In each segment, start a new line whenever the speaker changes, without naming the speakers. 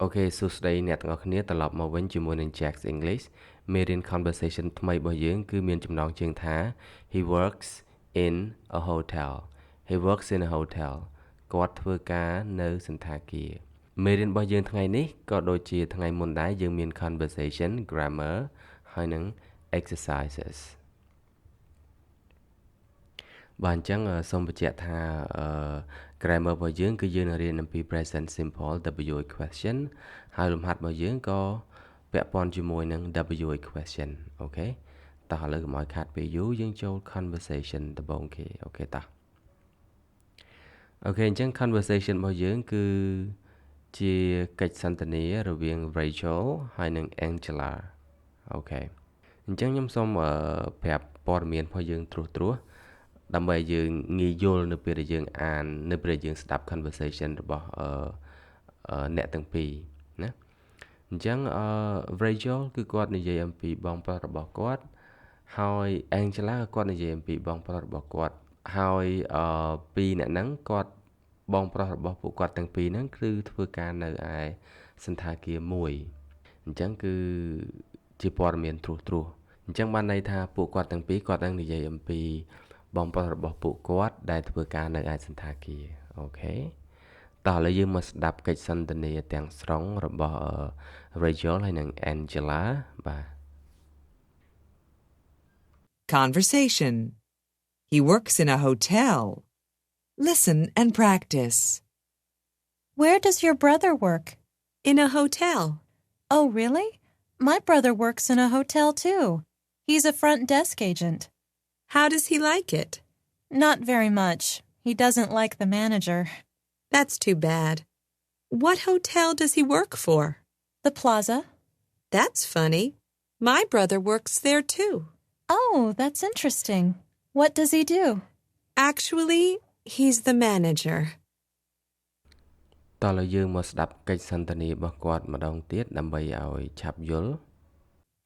Okay សួស្តីអ្នកទាំងអស់គ្នាត្រឡប់មកវិញជាមួយនឹង Jack's English មេរៀន conversation ថ្មីរបស់យើងគឺមានចំណងជើងថា He works in a hotel He works in a hotel គាត់ធ្វើការនៅសណ្ឋាគារមេរៀនរបស់យើងថ្ងៃនេះក៏ដូចជាថ្ងៃមុនដែរយើងមាន conversation grammar ហើយនិង exercises បាទអញ្ចឹងសូមបញ្ជាក់ថាgrammar របស់យើងគឺយើងនឹងរៀនអំពី present simple WH question ហើយលំហាត់របស់យើងក៏ពាក់ព័ន្ធជាមួយនឹង WH question អូខេតោះឥឡូវកុំឲ្យខាតពេលយូរយើងចូល conversation ដំបូងគេអូខេតោះអូខេអញ្ចឹង conversation របស់យើងគឺជាកិច្ចសន្ទនារវាង Rachel ហើយនិង Angela អូខេអញ្ចឹងខ្ញុំសូមប្រាប់ព័ត៌មានរបស់យើងត្រួសដើម្បីយើងងាយយល់នៅពេលដែលយើងអាននៅពេលដែលយើងស្ដាប់ conversation របស់អ្នកទាំងពីរណាអញ្ចឹងRachel គឺគាត់និយាយអំពីបងប្រុសរបស់គាត់ហើយ Angela ក៏គាត់និយាយអំពីបងប្រុសរបស់គាត់ហើយពីរអ្នកហ្នឹងគាត់បងប្រុសរបស់ពួកគាត់ទាំងពីរហ្នឹងគឺធ្វើការនៅឯសន្តាគារមួយអញ្ចឹងគឺជាព័ត៌មានត្រួសអញ្ចឹងបានន័យថាពួកគាត់ទាំងពីរគាត់នឹងនិយាយអំពីបងប្រុសរបស់ពួកគាត់ដែលធ្វើការនៅឯសន្តាគារអូខេតោះឥឡូវយើងមកស្ដាប់កិច្ចសន្ទនាទាំងស្រុងរបស់ Rachel ហើយនិង Angela បាទ
Conversation. He works in a hotel. Listen and practice.
Where does your brother work?
In a hotel.
Oh, really? My brother works in a hotel too. He's a front desk agent.
How does he like it?
Not very much. He doesn't like the manager.
That's too bad. What hotel does he work for?
The Plaza.
That's funny. My brother works there too.
Oh, that's interesting. What does he do?
Actually, he's the manager.
តោះឥឡូវយើងមកស្ដាប់កិច្ចសន្ទនារបស់គាត់ម្ដងទៀតដើម្បីឲ្យឆាប់យល់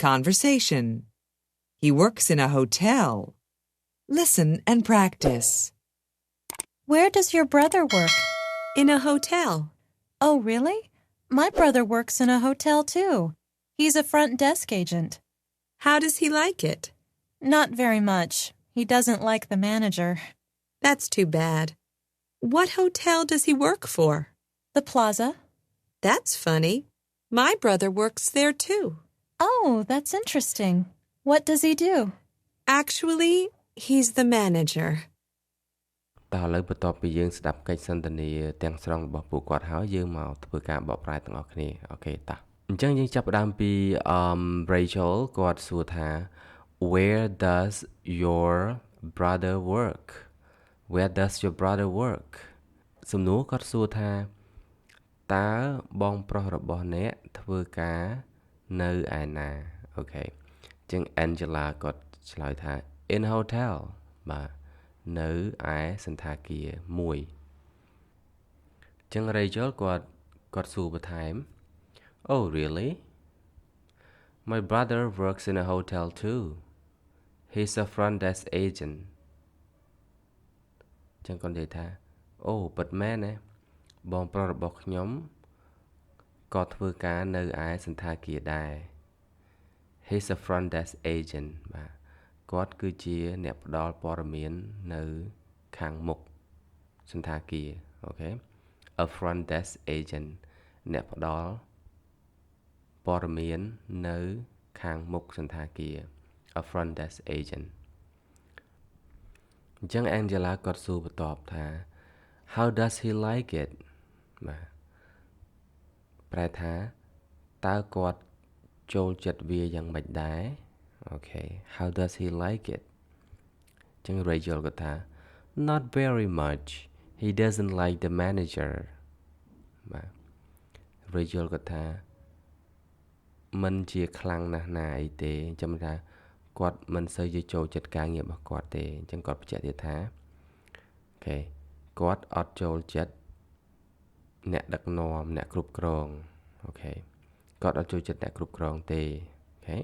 Conversation. He works in a hotel. Listen and practice.
Where does your brother work?
In a hotel.
Oh, really? My brother works in a hotel too. He's a front desk agent.
How does he like it?
Not very much. He doesn't like the manager.
That's too bad. What hotel does he work for?
The Plaza.
That's funny. My brother works there too.
Oh, that's interesting. What does he do?
Actually, he's the manager.
តោះឥឡូវបន្ទាប់ពីយើងស្ដាប់កិច្ចសន្ទនាទាំងស្រុងរបស់ពួកគាត់ហើយយើងមកធ្វើការបកប្រែទាំងអស់គ្នាអូខេតោះអញ្ចឹងយើងចាប់ផ្ដើមពីRachel គាត់សួរថា Where does your brother work? Where does your brother work? សំណួរគាត់សួរថាតើបងប្រុសរបស់អ្នកធ្វើការនៅឯណាអូខេអញ្ចឹង Angela គាត់ឆ្លើយថា in hotel បាទនៅឯសន្តាគារមួយអញ្ចឹង Rachel គាត់សួរបន្ថែម Oh really? My brother works in a hotel too. He's a front desk agent. អញ្ចឹងគាត់និយាយថាអូពិតមែនណាបងប្រុសរបស់ខ្ញុំក៏ធ្វើការនៅឯសន្តាគារដែរ He's a front desk agent បាទគាត់គឺជាអ្នកផ្ដល់ព័ត៌មាននៅខាងមុខសន្តាគារអូខេ A front desk agent អ្នកផ្ដល់ព័ត៌មាននៅខាងមុខសន្តាគារ A front desk agent អញ្ចឹង Angela គាត់សួរបន្ទាប់ថា How does he like it បាទប្រែថាតើគាត់ចូលចិត្តវាយ៉ាងម៉េចដែរអូខេ How does he like it អញ្ចឹង Rachel គាត់ថា Not very much he doesn't like the manager បាទ Rachel គាត់ថាមិនជាខ្លាំងណាស់ណាអីទេអញ្ចឹងថាគាត់មិនសូវជាចូលចិត្តការងាររបស់គាត់ទេអញ្ចឹងគាត់បញ្ជាក់ទៀតថាអូខេគាត់អត់ចូលចិត្តអ្នកដឹកនាំអ្នកគ្រប់គ្រងអូខេគាត់អត់ចូលចិត្តអ្នកគ្រប់គ្រងទេអូខេ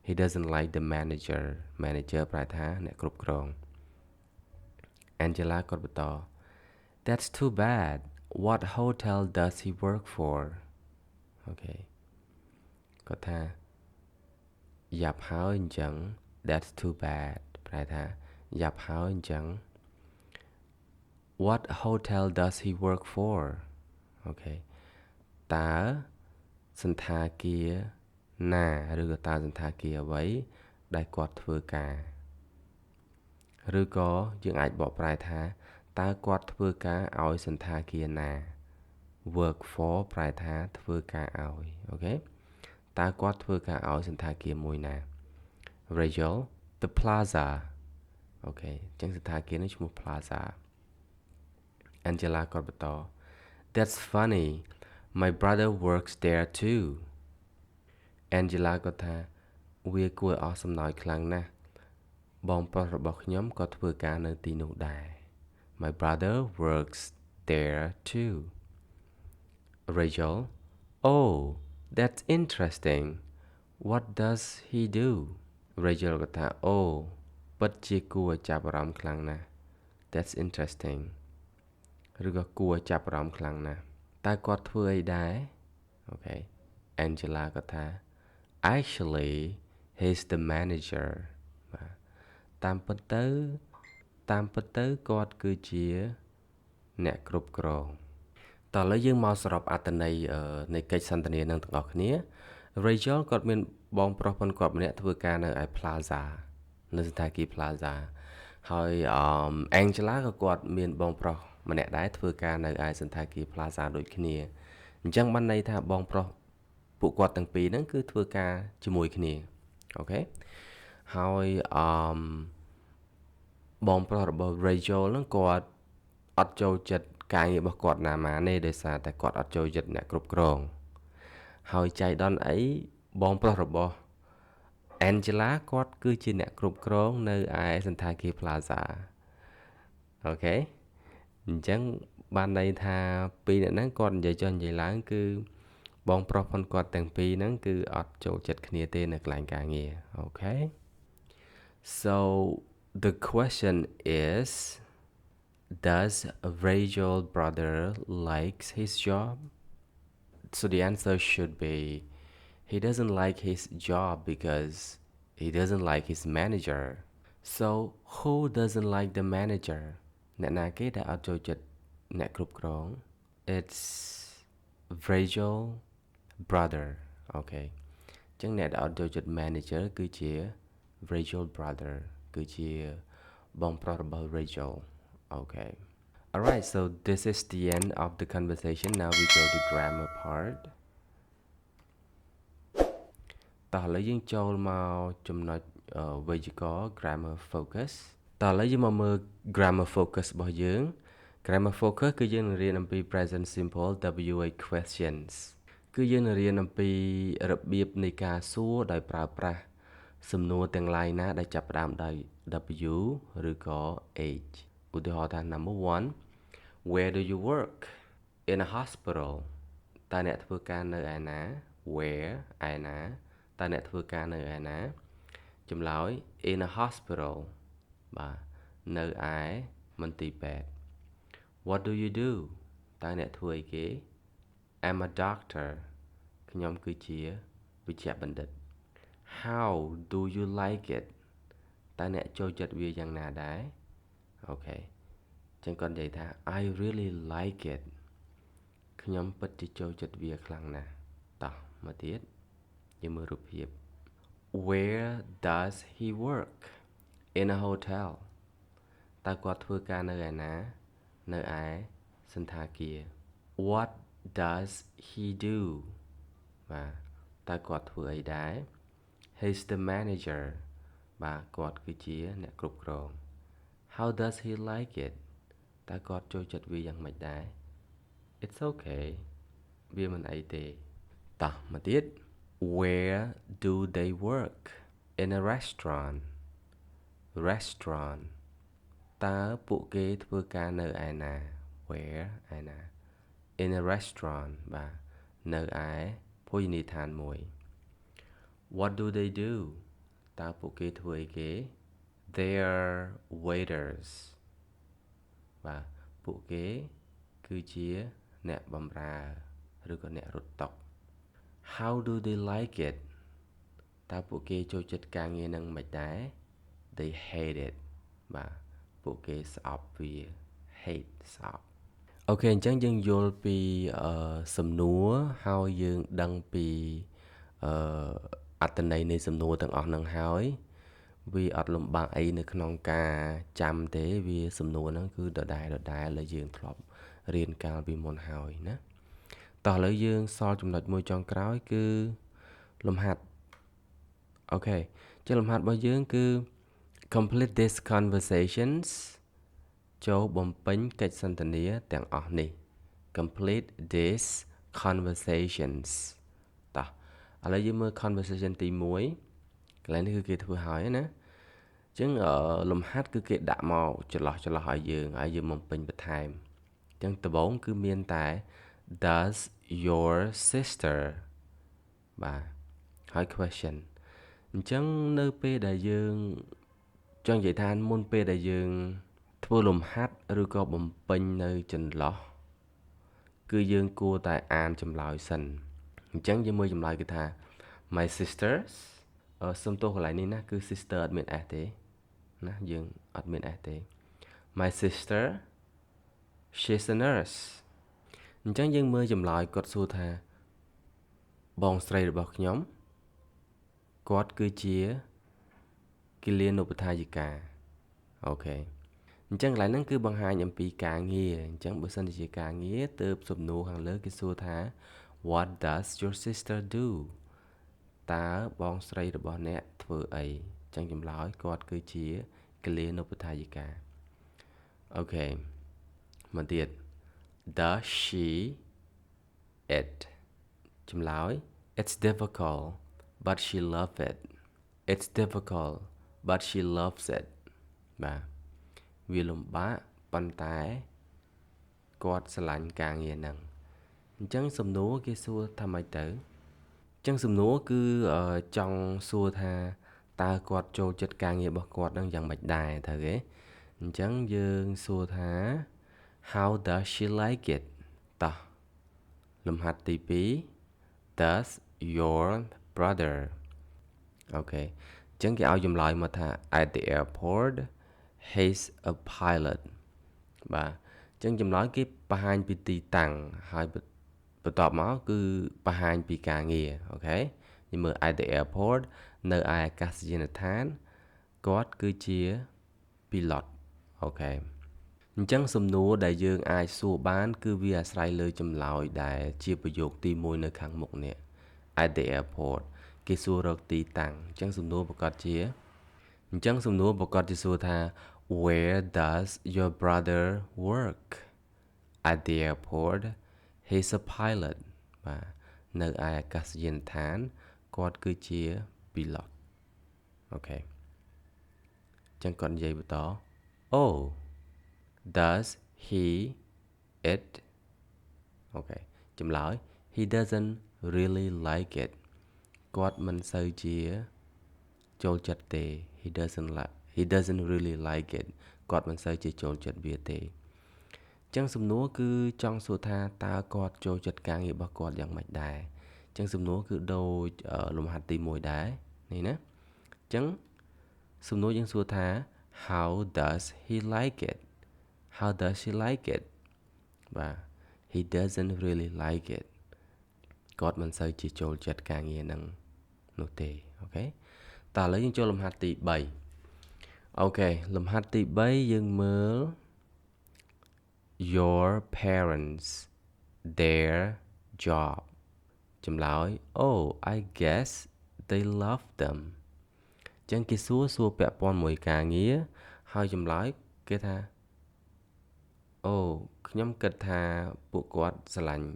He doesn't like the manager ប្រែថាអ្នកគ្រប់គ្រង Angela គាត់បន្ត That's too bad What hotel does he work for Okay គាត់ថាយ៉ាប់ហើយអញ្ចឹង that's too bad ប្រែថាយ៉ាប់ហើយអញ្ចឹង What hotel does he work for Okay តើសន្តាគារណាឬក៏តើសន្តាគារអ្វីដែលគាត់ធ្វើការឬក៏យើងអាចបកប្រែថាតើគាត់ធ្វើការឲ្យសន្តាគារណា work for ប្រែថាធ្វើការឲ្យអូខេតើគាត់ធ្វើការឲ្យសន្តាគារមួយណា Rachel the plaza អូខេអញ្ចឹងសន្តាគារនេះឈ្មោះ plaza Angela គាត់បន្ត That's funny my brother works there too Angela គាត់ថាវាគួរអស់សំណើចខ្លាំងណាស់បងប្រុសរបស់ខ្ញុំក៏ធ្វើការនៅទីនោះដែរ My brother works there too Rachel Oh that's interesting What does he do Rachel គាត់ថាអូពិតជាគួរឲ្យចាប់អារម្មណ៍ខ្លាំងណាស់ That's interesting ឬក៏គួរឲ្យចាប់អារម្មណ៍ខ្លាំងណាស់តើគាត់ធ្វើអីដែរអូខេ Angela គាត់ថា Actually he's the manager បាទតាមពិតទៅគាត់គឺជាអ្នកគ្រប់គ្រងតោះឥឡូវយើងមកសរុបអត្ថន័យនៃកិច្ចសន្ទនានឹងទាំងអស់គ្នា Rachel គាត់មានបងប្រុសប៉ុនគាត់ម្នាក់ធ្វើការនៅឯ Plaza នៅសន្តាគារ Plaza ហើយAngela ក៏គាត់មានបងប្រុសម្នាក់ដែរធ្វើការនៅឯសន្តាគារ Plaza ដូចគ្នាអញ្ចឹងបានន័យថាបងប្រុសពួកគាត់ទាំងពីរហ្នឹងគឺធ្វើការជាមួយគ្នាអូខេហើយបងប្រុសរបស់ Rachel ហ្នឹងគាត់អត់ចូលចិត្តការងាររបស់គាត់ណាម៉ាទេដោយសារតែគាត់អត់ចូលចិត្តអ្នកគ្រប់គ្រងហើយចៃដន្យអីបងប្រុសរបស់ Angela គាត់គឺជាអ្នកគ្រប់គ្រងនៅឯសន្តាគារ Plaza អូខេអញ្ចឹងបានន័យថាពីរអ្នកហ្នឹងគាត់និយាយចុះនិយាយឡើងគឺបងប្រុសផងគាត់ទាំងពីរហ្នឹងគឺអត់ចូលចិត្តគ្នាទេនៅកន្លែងការងារអូខេ So the question is Does Rachel brother likes his job? So the answer should be he doesn't like his job because he doesn't like his manager. So who doesn't like the manager? អ្នកណាគេដែលអត់ចូលចិត្តអ្នកគ្រប់គ្រង It's Rachel brother. Okay. អញ្ចឹងអ្នកដែលអត់ចូលចិត្ត manager គឺជា Rachel brother គឺជាបងប្រុសរបស់ Rachel. Okay. Alright, so this is the end of the conversation. Now we go to grammar part. តោះឥឡូវយើងចូលមកចំណុចវេយ្យាករណ៍ grammar focus តោះឥឡូវយើងមកមើល grammar focus របស់យើង grammar focus គឺយើងនឹងរៀនអំពី present simple WH questions គឺយើងនឹងរៀនអំពីរបៀបនៃការសួរដោយប្រើប្រាស់សំណួរទាំងឡាយណាដែលចាប់ផ្ដើមដោយ W ឬក៏ H ឧទាហរណ៍ថា number 1 Where do you work? In a hospital តើអ្នកធ្វើការនៅឯណា Where ឯណាតើអ្នកធ្វើការនៅឯណាចម្លើយ In a hospital បាទនៅឯមន្ទីរពេទ្យ What do you do តើអ្នកធ្វើអីគេ I'm a doctor ខ្ញុំគឺជាវេជ្ជបណ្ឌិត How do you like it តើអ្នកចូលចិត្តវាយ៉ាងណាដែរអូខេចឹងគាត់និយាយថា I really like it ខ្ញុំពិតជាចូលចិត្តវាខ្លាំងណាស់តោះមកទៀតយើងមើលរូបភាព Where does he work in a hotel តើគាត់ធ្វើការនៅឯណានៅឯសន្តាគារ What does he do បាទតើគាត់ធ្វើអីដែរ He's the manager បាទគាត់គឺជាអ្នកគ្រប់គ្រង How does he like it តើគាត់ចូលចិត្តវាយ៉ាងម៉េចដែរ It's okay វាមិនអីទេតោះមកទៀត Where do they work in a restaurant តើពួកគេធ្វើការនៅឯណា Where ឯណា in a restaurant បាទនៅឯភោជនីយដ្ឋានមួយ What do they do តើពួកគេធ្វើអីគេ They're waiters បាទពួកគេគឺជាអ្នកបម្រើឬក៏អ្នករត់តុ how do they like it តើពួកគេចូលចិត្តការងារនឹងមិនដែរ they hate it បាទពួកគេស្អប់វា hate ស្អប់អូខេអញ្ចឹងយើងយល់ពីសំណួរហើយយើងដឹងពីអត្ថន័យនៃសំណួរទាំងអស់ហ្នឹងហើយវាអត់លំបាកអីនៅក្នុងការចាំទេវាសំណួរហ្នឹងគឺដដែលដែលយើងធ្លាប់រៀនកាលពីមុនហើយណាតោះឥឡូវយើងសល់ចំណុចមួយចុងក្រោយគឺលំហាត់អូខេចឹងលំហាត់របស់យើងគឺ complete these conversations ចូលបំពេញកិច្ចសន្ទនាទាំងអស់នេះ complete these conversations តោះឥឡូវយើងមើល conversation ទី1កន្លែងនេះគឺគេធ្វើហើយណាអញ្ចឹងលំហាត់គឺគេដាក់មកចន្លោះឲ្យយើងបំពេញបន្ថែមអញ្ចឹងដំបូងគឺមានតែ does your sister បាទហើយ question អញ្ចឹងនៅពេលដែលយើងចង់និយាយថាមុនពេលដែលយើងធ្វើលំហាត់ឬក៏បំពេញនៅចន្លោះគឺយើងគួរតែអានចម្លើយសិនអញ្ចឹងយើងមើលចម្លើយគឺថា my sisters សុំទោសកន្លែងនេះណាគឺ sister អត់មាន s ទេណាយើងអត់មាន s ទេ my sister she's a nurse អញ្ចឹងយើងមើលចម្លើយគាត់សួរថាបងស្រីរបស់ខ្ញុំគាត់គឺជាគិលានុបដ្ឋាយិកាអូខេអញ្ចឹងកន្លែងហ្នឹងគឺបង្ហាញអំពីការងារអញ្ចឹងបើសិនជាការងារទើបសំណួរខាងលើគេសួរថា what does your sister do តើបងស្រីរបស់អ្នកធ្វើអីអញ្ចឹងចម្លើយគាត់គឺជាគិលានុបដ្ឋាយិកាអូខេមកទៀត does she it ចម្លើយ it's difficult but she loves it it's difficult but she loves it បាទវាលំបាកប៉ុន្តែគាត់ស្រឡាញ់ការងារហ្នឹងអញ្ចឹងសំណួរគេសួរថាម៉េចទៅអញ្ចឹងសំណួរគឺចង់សួរថាតើគាត់ចូលចិត្តការងាររបស់គាត់ហ្នឹងយ៉ាងម៉េចដែរត្រូវទេអញ្ចឹងយើងសួរថា how does she like it តោះលំហាត់ទី2 does your brother អូខេអញ្ចឹងគេឲ្យចម្លើយមកថា at the airport he's a pilot បាទអញ្ចឹងចម្លើយគេបង្ហាញពីទីតាំងហើយបន្ទាប់មកគឺបង្ហាញពីការងារអូខេយើងមើល at the airport នៅឯអាកាសយានដ្ឋានគាត់គឺជា pilot អូខេអញ្ចឹងសំណួរដែលយើងអាចសួរបានគឺវាអាស្រ័យលើចម្លើយដែលជាប្រយោគទី1នៅខាងមុខនេះ at the airport គេសួររកទីតាំងអញ្ចឹងសំណួរប្រកាសជាសួរថា where does your brother work at the airport he's a pilot បាទនៅឯអាកាសយានដ្ឋានគាត់គឺជា pilot អូខេអញ្ចឹងគាត់និយាយបន្ត oh does he it អូខេចម្លើយ he doesn't really like it គាត់មិនសូវជាចូលចិត្តទេ he doesn't really like it គាត់មិនសូវជាចូលចិត្តវាទេអញ្ចឹងសំណួរគឺចង់សួរថាតើគាត់ចូលចិត្តការងាររបស់គាត់យ៉ាងម៉េចដែរអញ្ចឹងសំណួរគឺដូចលំហាត់ទី1ដែរនេះណាអញ្ចឹងសំណួរយើងសួរថា how does he like it how does he like it បាទ he doesn't really like it គាត់មិនសូវជាចូលចិត្តការងារហ្នឹងនោះទេអូខេតើឥឡូវយើងចូលលំហាត់ទី3អូខេលំហាត់ទី3យើងមើល your parents their job ចម្លើយ oh I guess they love them អញ្ចឹងគេសួរពាក់ព័ន្ធមួយការងារហើយចម្លើយគេថាអូខ្ញុំគិតថាពួកគាត់ស្រឡាញ់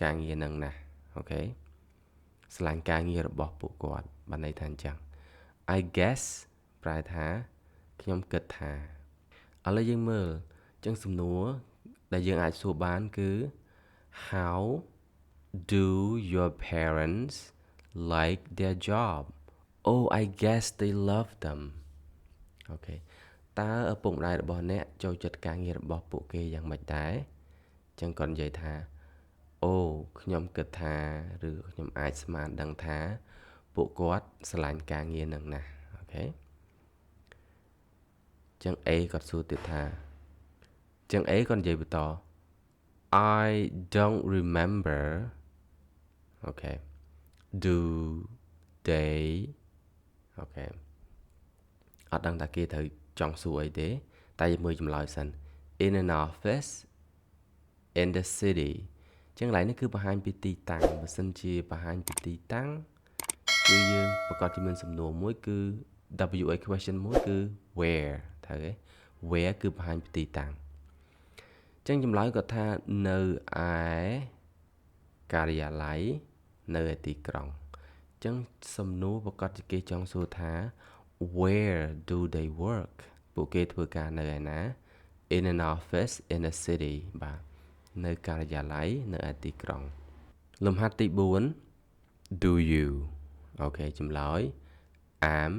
ការងារហ្នឹងណាស់អូខេស្រឡាញ់ការងាររបស់ពួកគាត់បានន័យថាអញ្ចឹង I guess ប្រែថាខ្ញុំគិតថាឥឡូវយើងមើលអញ្ចឹងសំណួរដែលយើងអាចសួរបានគឺ how do your parents like their job oh I guess they love them អូខេតើឪពុកម្ដាយរបស់អ្នកចូលចិត្តការងាររបស់ពួកគេយ៉ាងម៉េចដែរអញ្ចឹងគាត់និយាយថា អូខ្ញុំគិតថាឬខ្ញុំអាចស្មានដឹងថាពួកគាត់ស្រឡាញ់ការងារនឹងណាស់អូខេចឹង A គាត់សួរទៀតថាចឹង A គាត់និយាយបន្ត I don't remember អូខេ do they អូខេអត់ដឹងថាគេត្រូវចង់សួរអីទេតែមើលចម្លើយសិន in an office in the city ចឹងកន្លែងនេះគឺបង្ហាញពីទីតាំងបើសិនជាបង្ហាញពីទីតាំងគឺយើងប្រកាសជាមានសំណួរមួយគឺ WA question មួយគឺ where ត្រូវទេ where គឺបង្ហាញពីទីតាំងចឹងចម្លើយគាត់ថានៅឯការិយាល័យនៅឯទីក្រុងចឹងសំណួរប្រកាសជាគេចង់សួរថា where do they work ពួកគេធ្វើការនៅឯណា in an office in a city បាទនៅការិយាល័យនៅឯទីក្រុងលំហាត់ទី4 do you អូខេចម្លើយ I'm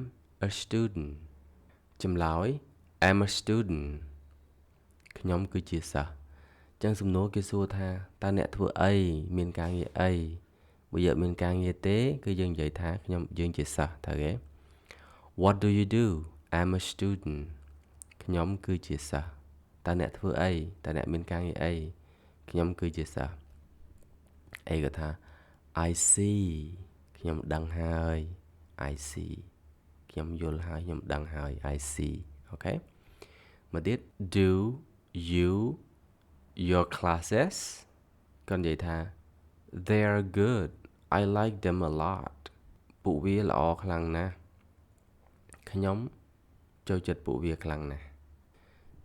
a student ចម្លើយ I'm a student ខ្ញុំគឺជាសិស្សចឹងសំណួរគេសួរថាតើអ្នកធ្វើអីមានការងារអីបើយើងមានការងារទេគឺយើងនិយាយថាយើងជាសិស្សត្រូវទេ What do you do I'm a student ខ្ញុំគឺជាសិស្សតើអ្នកធ្វើអីតើអ្នកមានការងារអីខ្ញុំគឺជាសិស្សអីគាត់ថា I see ខ្ញុំដឹងហើយ I see ខ្ញុំយល់ហើយខ្ញុំដឹងហើយ I see អូខេមកទៀត do you your classes គាត់និយាយថា they are good I like them a lot ពួកវាល្អខ្លាំងណាស់ខ្ញុំចូលចិត្តពួកវាខ្លាំងណាស់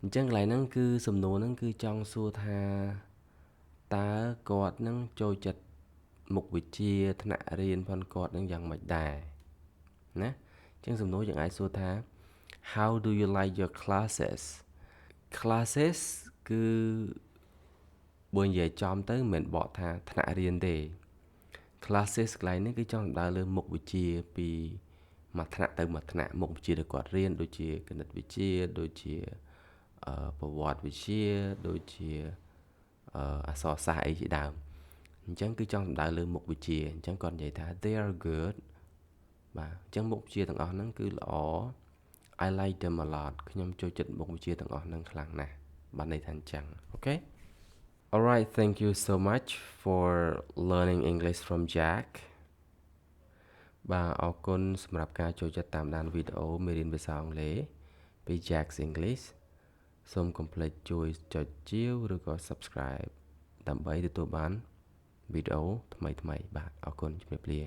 អញ្ចឹងកន្លែងហ្នឹងគឺសំណួរហ្នឹងគឺចង់សួរថាតើគាត់នឹងចូលចិត្តមុខវិជ្ជាថ្នាក់រៀនផងគាត់នឹងយ៉ាងម៉េចដែរណាអញ្ចឹងសំណួរយើងអាចសួរថា How do you like your classes classes គឺបើនិយាយចំទៅមិនមែនបកថាថ្នាក់រៀនទេ classes កន្លែងនេះគឺចង់សំដៅលើមុខវិជ្ជាពីមួយថ្នាក់ទៅមួយថ្នាក់មុខវិជ្ជាដែលគាត់រៀនដូចជាគណិតវិទ្យាដូចជាប្រវត្តិវិទ្យាដូចជាអក្សរសាស្ត្រអីជាដើមអញ្ចឹងគឺចង់សំដៅលើមុខវិជ្ជាអញ្ចឹងគាត់និយាយថា they are good បាទអញ្ចឹងមុខវិជ្ជាទាំងអស់ហ្នឹងគឺល្អ I like them a lot ខ្ញុំចូលចិត្តមុខវិជ្ជាទាំងអស់ហ្នឹងខ្លាំងណាស់បានន័យថាអញ្ចឹងអូខេ Alright thank you so much for learning English from Jack បាទអរគុណសម្រាប់ការចូលចិត្តតាមដានវីដេអូមេរៀនភាសាអង់គ្លេសពី Jack's English សូមកុំភ្លេចជួយចុចជាវឬក៏ Subscribe ដើម្បីទទួលបានវីដេអូថ្មីៗបាទអរគុណជំរាបលា